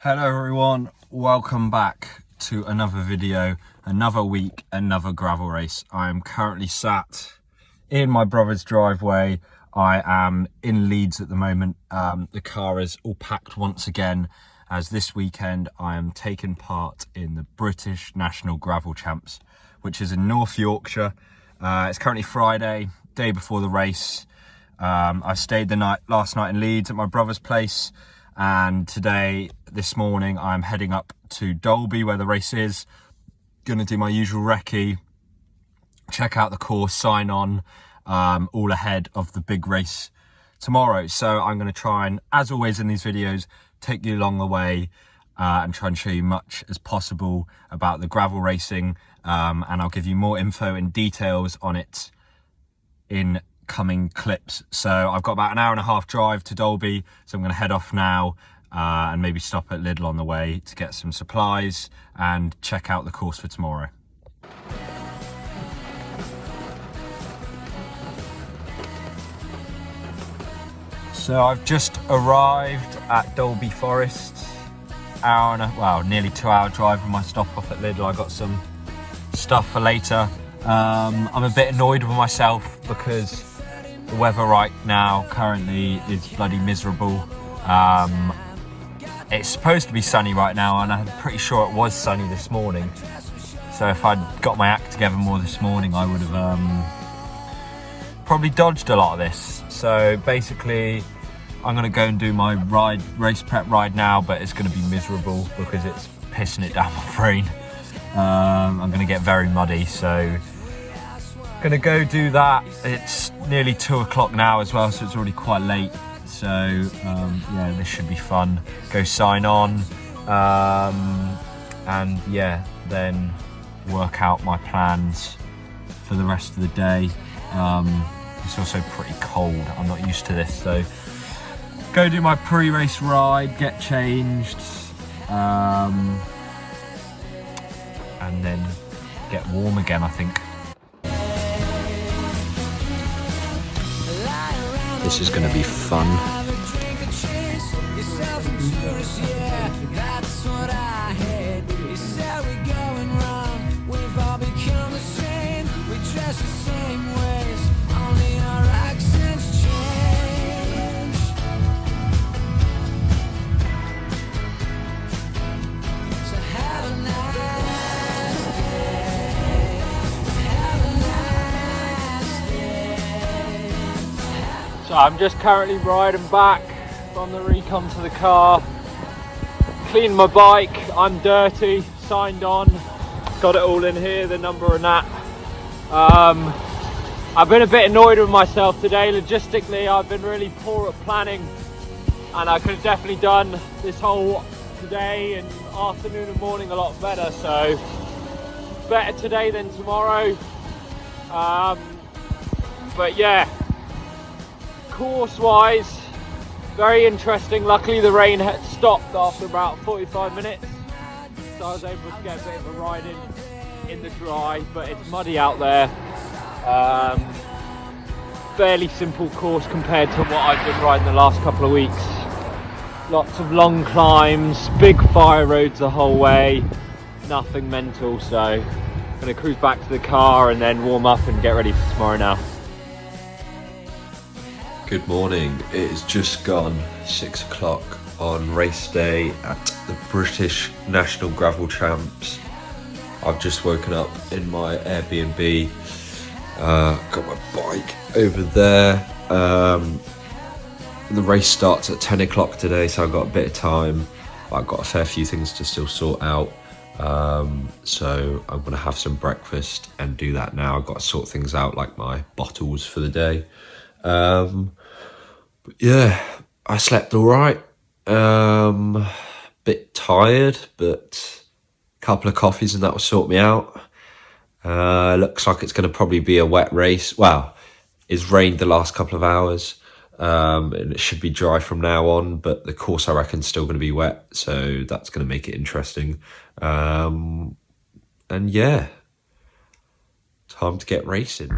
Hello everyone, welcome back to another video, another week, another gravel race. I am currently sat in my brother's driveway. I am in Leeds at the moment. The car is all packed once again, as this weekend I am taking part in the British National Gravel Champs, which is in North Yorkshire. It's currently Friday, day before the race. I stayed the last night in Leeds at my brother's place, and this morning I'm heading up to Dalby where the race is. Gonna do my usual recce, check out the course, sign on, all ahead of the big race tomorrow. So I'm gonna try and, as always in these videos, take you along the way and try and show you much as possible about the gravel racing, and I'll give you more info and details on it in coming clips. So I've got about an hour and a half drive to Dalby, so I'm going to head off now and maybe stop at Lidl on the way to get some supplies and check out the course for tomorrow. So I've just arrived at Dalby Forest. Nearly 2 hour drive from my stop off at Lidl. I got some stuff for later. I'm a bit annoyed with myself because the weather right now currently is bloody miserable. It's supposed to be sunny right now, and I'm pretty sure it was sunny this morning. So if I'd got my act together more this morning, I would have probably dodged a lot of this. So basically, I'm going to go and do my race prep ride now, but it's going to be miserable because it's pissing it down my brain. I'm going to get very muddy, so gonna go do that. It's nearly 2 o'clock now as well, so it's already quite late. So yeah, this should be fun. Go sign on, and yeah, then work out my plans for the rest of the day. It's also pretty cold. I'm not used to this, so go do my pre-race ride, get changed, and then get warm again, I think. This is going to be fun. So I'm just currently riding back from the recon to the car, cleaned my bike, I'm dirty, signed on, got it all in here, the number and that. I've been a bit annoyed with myself today. Logistically, I've been really poor at planning, and I could have definitely done this whole today and afternoon and morning a lot better, so better today than tomorrow. But yeah, course-wise, very interesting. Luckily the rain had stopped after about 45 minutes, so I was able to get a bit of a ride in the dry, but it's muddy out there. Fairly simple course compared to what I've been riding the last couple of weeks. Lots of long climbs, big fire roads the whole way, nothing mental. So I'm going to cruise back to the car and then warm up and get ready for tomorrow now. Good morning, it is just gone 6 o'clock on race day at the British National Gravel Champs. I've just woken up in my Airbnb, got my bike over there. The race starts at 10 o'clock today, so I've got a bit of time. I've got a fair few things to still sort out, so I'm going to have some breakfast and do that now. I've got to sort things out like my bottles for the day. But yeah, I slept all right. Bit tired, but a couple of coffees and that will sort me out. Looks like it's going to probably be a wet race. Well, it's rained the last couple of hours, and it should be dry from now on, but the course I reckon is still going to be wet, so that's going to make it interesting. And yeah, time to get racing.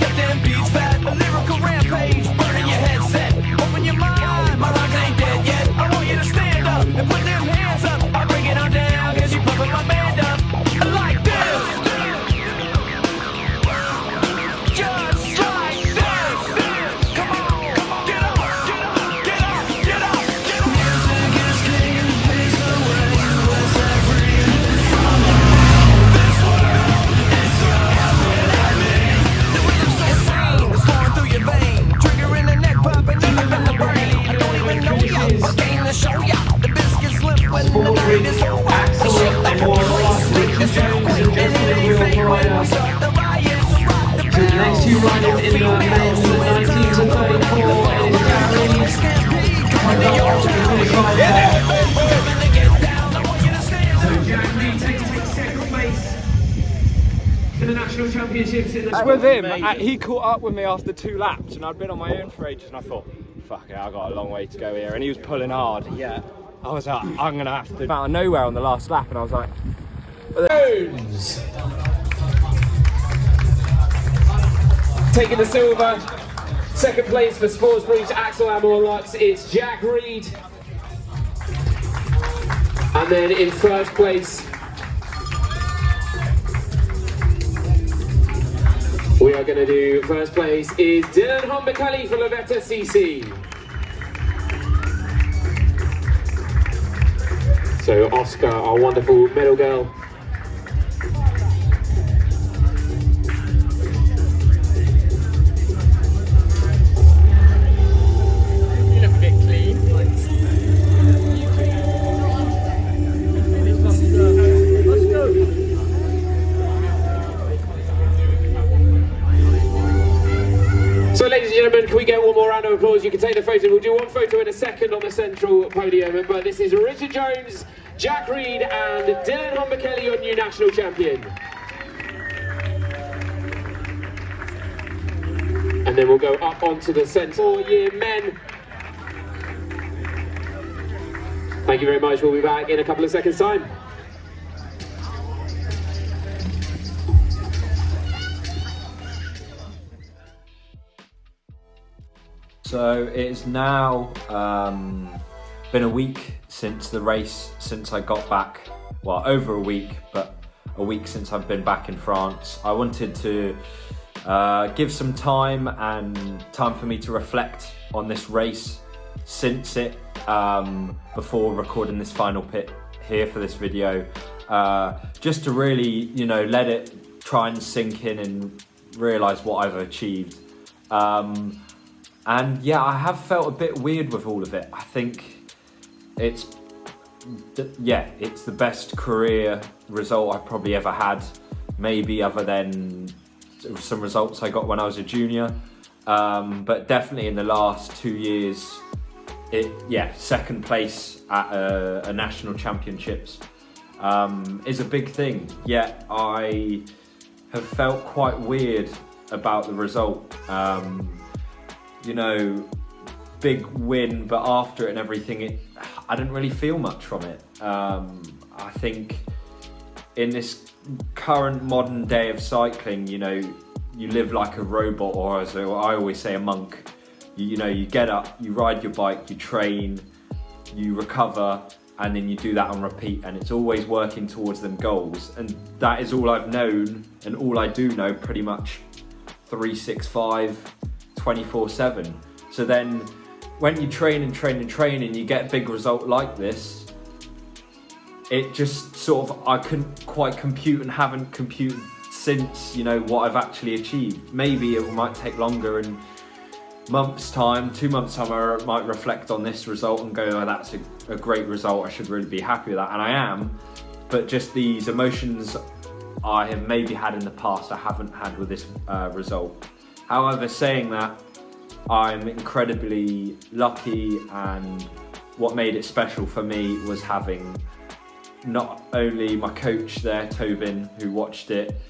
Get them beats fat, a lyrical rampage, burning your headset. Open your mind, my rhymes ain't dead yet. I want you to stand up and put them hands up. I bring it on down, cause you pumping my band up. Like this. Just like this. Come on, get up, get up, get up, get up, get up. Music is king, it's the way we're set free. This world is surrounded at me. The rhythm's so insane, it's going through your vein. Trigger in the neck, popping up in the brain. I don't even know ya, what game to show ya. The biscuits slip when the night is over. The shit like a place, it's so quick, and it ain't fake when we start the riot. So rock the So the next two riders in the males, the 19s and 34, is Jack Reed. Coming up to the 25 there. So Jack Reed takes second place for the national championships in the With him, he caught up with me after 2 laps, and I'd been on my own for ages, and I thought, fuck it, I got a long way to go here, and he was pulling hard. Yeah. I was like, I'm gonna have to out of nowhere on the last lap, and I was like, taking the silver. Second place for Sportsbridge Axel Amor Lux, it's Jack Reed. And then in first place, we are going to do first place is Dylan Humberkelly for Lavetta CC. So Oscar, our wonderful medal girl. So ladies and gentlemen, can we get one more round of applause? You can take the photo. We'll do one photo in a second on the central podium. But this is Richard Jones, Jack Reed and Dylan Humberkelly, your new national champion. And then we'll go up onto the centre. 4-year men. Thank you very much. We'll be back in a couple of seconds' time. So it's now been a week since the race, since I got back. Well, over a week, but a week since I've been back in France. I wanted to give some time for me to reflect on this race since it, before recording this final pit here for this video. Just to really, you know, let it try and sink in and realise what I've achieved. And yeah, I have felt a bit weird with all of it. I think it's the best career result I've probably ever had, maybe other than some results I got when I was a junior. But definitely in the last 2 years, second place at a national championships is a big thing. Yet I have felt quite weird about the result. You know, big win, but after it and everything, I didn't really feel much from it. I think in this current modern day of cycling, you know, you live like a robot, or as I always say, a monk. You know, you get up, you ride your bike, you train, you recover, and then you do that on repeat, and it's always working towards them goals. And that is all I've known, and all I do know pretty much 365, 24/7. So then when you train and train and train and you get a big result like this, it just sort of, I couldn't quite compute and haven't computed since, you know, what I've actually achieved. Maybe it might take longer, in months time, 2 months time, I might reflect on this result and go, oh, that's a great result, I should really be happy with that, and I am. But just these emotions I have maybe had in the past, I haven't had with this result. However, saying that, I'm incredibly lucky, and what made it special for me was having not only my coach there, Tobin, who watched it,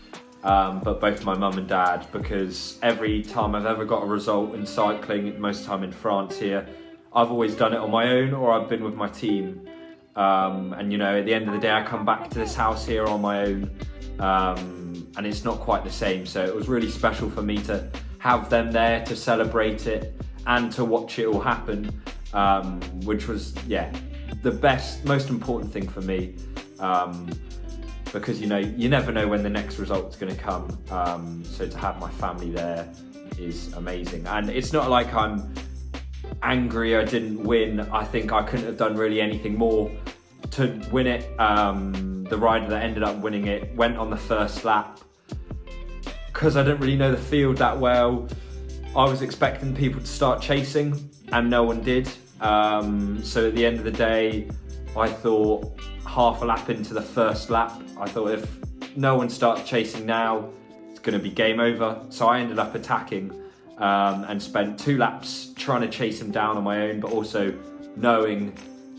but both my mum and dad, because every time I've ever got a result in cycling, most of the time in France here, I've always done it on my own, or I've been with my team. And you know, at the end of the day, I come back to this house here on my own, and it's not quite the same. So it was really special for me to have them there to celebrate it and to watch it all happen, which was, yeah, the best, most important thing for me, because you know, you never know when the next result's going to come. So to have my family there is amazing. And it's not like I'm angry I didn't win. I think I couldn't have done really anything more to win it. The rider that ended up winning it went on the first lap. Because I didn't really know the field that well, I was expecting people to start chasing and no one did. So at the end of the day, I thought half a lap into the first lap, I thought if no one starts chasing now, it's going to be game over. So I ended up attacking and spent 2 laps trying to chase him down on my own, but also knowing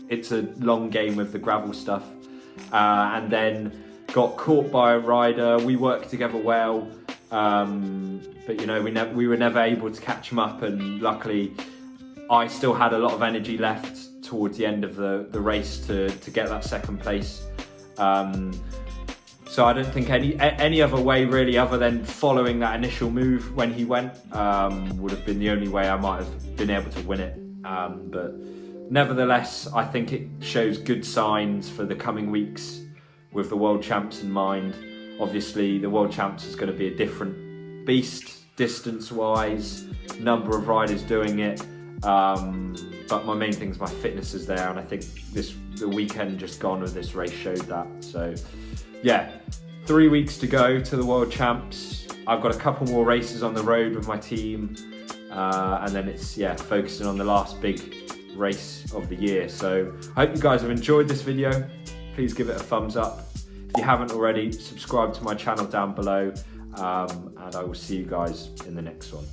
it's a long game with the gravel stuff. And then got caught by a rider. We worked together well, but you know, we were never able to catch him up, and luckily I still had a lot of energy left towards the end of the race to get that second place. So I don't think any other way really, other than following that initial move when he went, would have been the only way I might have been able to win it. But nevertheless, I think it shows good signs for the coming weeks with the World Champs in mind. Obviously, the World Champs is going to be a different beast, distance-wise, number of riders doing it. But my main thing is my fitness is there, and I think the weekend just gone of this race showed that. So yeah, 3 weeks to go to the World Champs. I've got a couple more races on the road with my team, and then it's, yeah, focusing on the last big race of the year. So I hope you guys have enjoyed this video. Please give it a thumbs up. If you haven't already, subscribe to my channel down below, and I will see you guys in the next one.